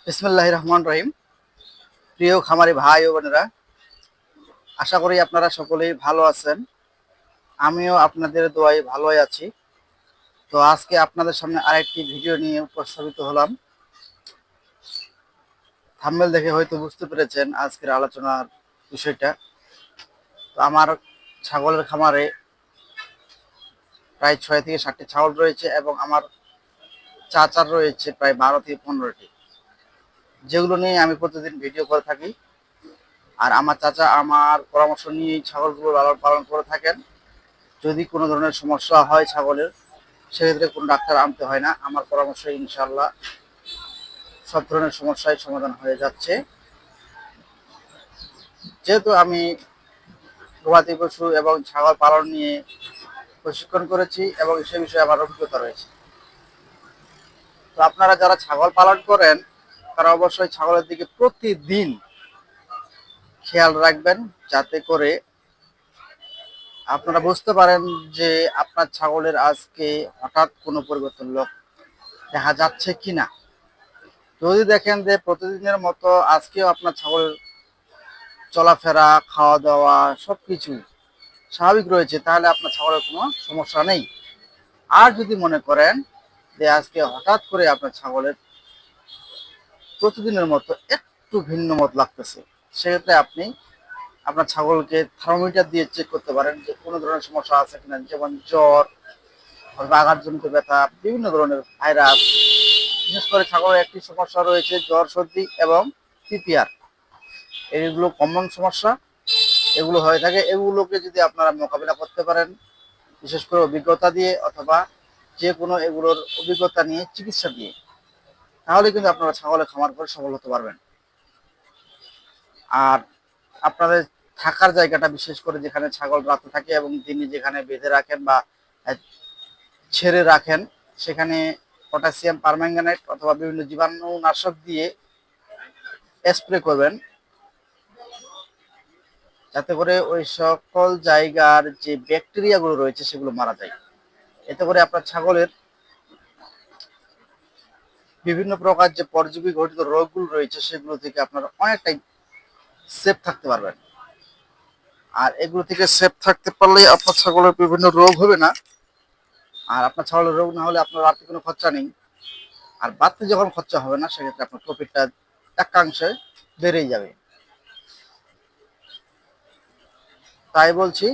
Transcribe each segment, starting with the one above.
বিসমিল্লাহির রহমানির রহিম। প্রিয় খামারি ভাই ও বোনেরা, আশা করি আপনারা সকলেই ভালো আছেন। আমিও আপনাদের দোয়ায় ভালোই আছি। তো আজকে আপনাদের সামনে আরেকটি ভিডিও নিয়ে উপস্থাপিত হলাম। থাম্বনেল দেখে হয়তো বুঝতে পেরেছেন আজকের আলোচনার বিষয়টা। তো আমার ছাগলের খামারে প্রায় 6 থেকে 7টি ছাগল রয়েছে এবং আমার চাচার রয়েছে প্রায় 12 থেকে 15টি, যেগুলো নিয়ে আমি প্রতিদিন ভিডিও করে থাকি। আর আমার চাচা আমার পরামর্শ নিয়ে এই ছাগলগুলো লালন পালন করে থাকেন। যদি কোনো ধরনের সমস্যা হয় ছাগলের, সেক্ষেত্রে কোনো ডাক্তার আনতে হয় না। আমার পরামর্শে ইনশাল্লাহ সব ধরনের সমস্যায় সমাধান হয়ে যাচ্ছে। যেহেতু আমি গবাদি পশু এবং ছাগল পালন নিয়ে প্রশিক্ষণ করেছি এবং সে বিষয়ে আমার অভিজ্ঞতা রয়েছে। তো আপনারা যারা ছাগল পালন করেন তারা অবশ্যই ছাগলের দিকে প্রতিদিন খেয়াল রাখবেন, যাতে করে আপনারা বুঝতে পারেন যে আপনার ছাগলের আজকে হঠাৎ কোনো পরিবর্তন দেখা যাচ্ছে কিনা। যদি দেখেন যে প্রতিদিনের মতো আজকেও আপনার ছাগলের চলাফেরা, খাওয়া দাওয়া সবকিছু স্বাভাবিক রয়েছে, তাহলে আপনার ছাগলের কোনো সমস্যা নেই। আর যদি মনে করেন যে আজকে হঠাৎ করে আপনার ছাগলের প্রতিদিনের মতো একটু ভিন্ন মত লাগতেছে, সেক্ষেত্রে আপনি আপনার ছাগলকে থার্মোমিটার দিয়ে চেক করতে পারেন যে কোনো ধরনের সমস্যা আছে কিনা, যেমন জ্বর, আঘাতজনিত ব্যথা, বিভিন্ন ধরনের ভাইরাস। বিশেষ করে ছাগলের একটি সমস্যা রয়েছে জ্বর, সর্দি এবং পিপিআর। এগুলো কমন সমস্যা, এগুলো হয়ে থাকে। এগুলোকে যদি আপনারা মোকাবিলা করতে পারেন, বিশেষ করে অভিজ্ঞতা দিয়ে অথবা যে কোনো এগুলোর অভিজ্ঞতা নিয়ে চিকিৎসা দিয়ে, তাহলে কিন্তু আপনারা ছাগলের খামার করে সফল হতে পারবেন। আর আপনাদের থাকার জায়গাটা, বিশেষ করে যেখানে ছাগল রাতে থাকে এবং দিনে যেখানে বেঁধে রাখেন বা ছেড়ে রাখেন, সেখানে পটাশিয়াম পারম্যাঙ্গানেট অথবা বিভিন্ন জীবাণুনাশক দিয়ে স্প্রে করবেন, যাতে করে ওই সকল জায়গার যে ব্যাকটেরিয়াগুলো রয়েছে সেগুলো মারা যায়। এতে করে আপনার ছাগলের বিভিন্ন প্রকার যে পরজীবী ঘটিত রোগগুলো রয়েছে সেগুলো থেকে আপনারা অনেকটাই সেফ থাকতে পারবেন। আর এগুলো থেকে সেফ থাকতে পারলেই আপনার ছাগলের বিভিন্ন রোগ হবে না। আর আপনার ছাগলের রোগ না হলে আপনার বাড়তি কোনো খরচা নেই। আর বাড়তি যখন খরচা হবে না, সেক্ষেত্রে আপনার প্রফিটটা একাংশে বেড়েই যাবে। তাই বলছি,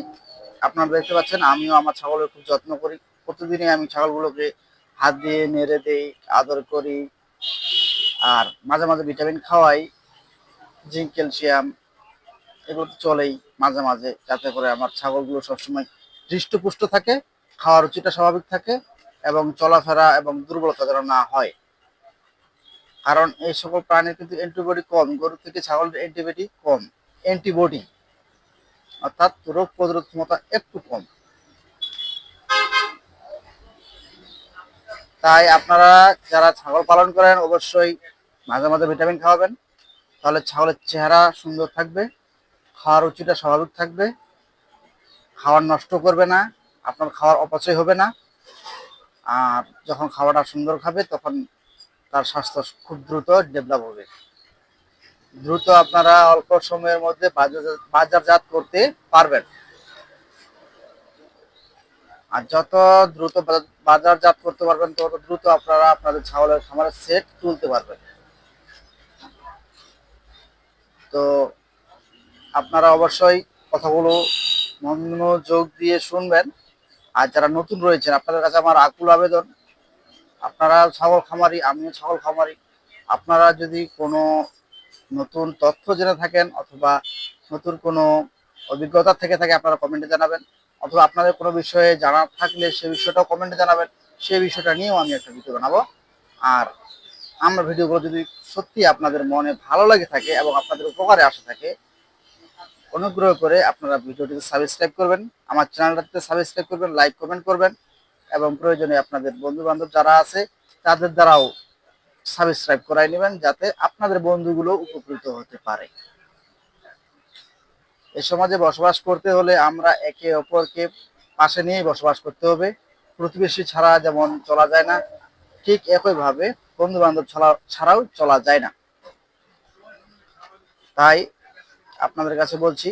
আপনারা দেখতে পাচ্ছেন আমিও আমার ছাগলের খুব যত্ন করি। প্রতিদিনই আমি ছাগলগুলোকে হাত দিয়ে নেড়ে দেই, আদর করি। আর মাঝে মাঝে ভিটামিন খাওয়াই, জিঙ্ক, ক্যালসিয়াম, এগুলো তো চলেই মাঝে মাঝে, যাতে করে আমার ছাগলগুলো সবসময় হৃষ্টপুষ্ট থাকে, খাওয়ার রুচিটা স্বাভাবিক থাকে এবং চলাফেরা এবং দুর্বলতা যেন না হয়। কারণ এই সকল প্রাণীর কিন্তু অ্যান্টিবডি কম, গরু থেকে ছাগলের অ্যান্টিবডি কম, অ্যান্টিবডি অর্থাৎ রোগ প্রতিরোধ ক্ষমতা একটু কম। তাই আপনারা যারা ছাগল পালন করেন অবশ্যই মাঝে মাঝে ভিটামিন খাওয়াবেন, তাহলে ছাগলের চেহারা সুন্দর থাকবে, খাওয়ার রুচিটা স্বাভাবিক থাকবে, খাবার নষ্ট করবে না, আপনার খাওয়ার অপচয় হবে না। আর যখন খাবারটা সুন্দর খাবে তখন তার স্বাস্থ্য খুব দ্রুত ডেভেলপ হবে। দ্রুত আপনারা অল্প সময়ের মধ্যে বাজারজাত করতে পারবেন। আর যত দ্রুত বাজারজাত করতে পারবেন, তত দ্রুত আপনারা আপনাদের ছাগলের খামারের সেট তুলতে পারবেন। তো আপনারা অবশ্যই কথাগুলো মনোযোগ দিয়ে শুনবেন। আর যারা নতুন রয়েছেন, আপনাদের কাছে আমার আকুল আবেদন, আপনারা ছাগল খামারি, আমিও ছাগল খামারি। আপনারা যদি কোনো নতুন তথ্য জেনে থাকেন অথবা নতুন কোনো অভিজ্ঞতা থেকে থাকে, আপনারা কমেন্টে জানাবেন। অথবা আপনাদের কোনো বিষয়ে জানা থাকলে সে বিষয়টাও কমেন্টে জানাবেন, সেই বিষয়টা নিয়েও আমি একটা ভিডিও বানাবো। আর আমার ভিডিওগুলো যদি সত্যি আপনাদের মনে ভালো লাগে থাকে এবং আপনাদের উপকারে আসে থাকে, অনুগ্রহ করে আপনারা ভিডিওটিতে সাবস্ক্রাইব করবেন, আমার চ্যানেলটাতে সাবস্ক্রাইব করবেন, লাইক কমেন্ট করবেন এবং প্রয়োজনে আপনাদের বন্ধু বান্ধব যারা আছে তাদের দ্বারাও সাবস্ক্রাইব করাই নেবেন, যাতে আপনাদের বন্ধুগুলো উপকৃত হতে পারে। এই সমাজে বসবাস করতে হলে আমরা একে অপরকে পাশে নিয়েই বসবাস করতে হবে। প্রতিবেশী ছাড়া যেমন চলা যায় না, ঠিক একইভাবে বন্ধু বান্ধব ছাড়াও চলা যায় না। তাই আপনাদের কাছে বলছি,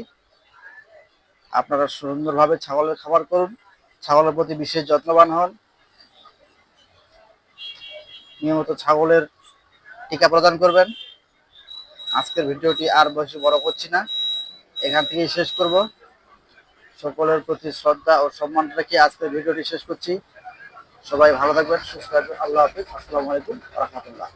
আপনারা সুন্দরভাবে ছাগলের খাবার করুন, ছাগলের প্রতি বিশেষ যত্নবান হন, নিয়মিত ছাগলের টিকা প্রদান করবেন। আজকের ভিডিওটি আর বেশি বড় করছি না, এখান থেকেই শেষ করব। সকলের প্রতি শ্রদ্ধা ও সম্মান রেখে আজকের ভিডিওটি শেষ করছি। সবাই ভালো থাকবেন, সুস্থ থাকবেন। আল্লাহ হাফিজ। আসসালামু আলাইকুম ওয়া রাহমাতুল্লাহ।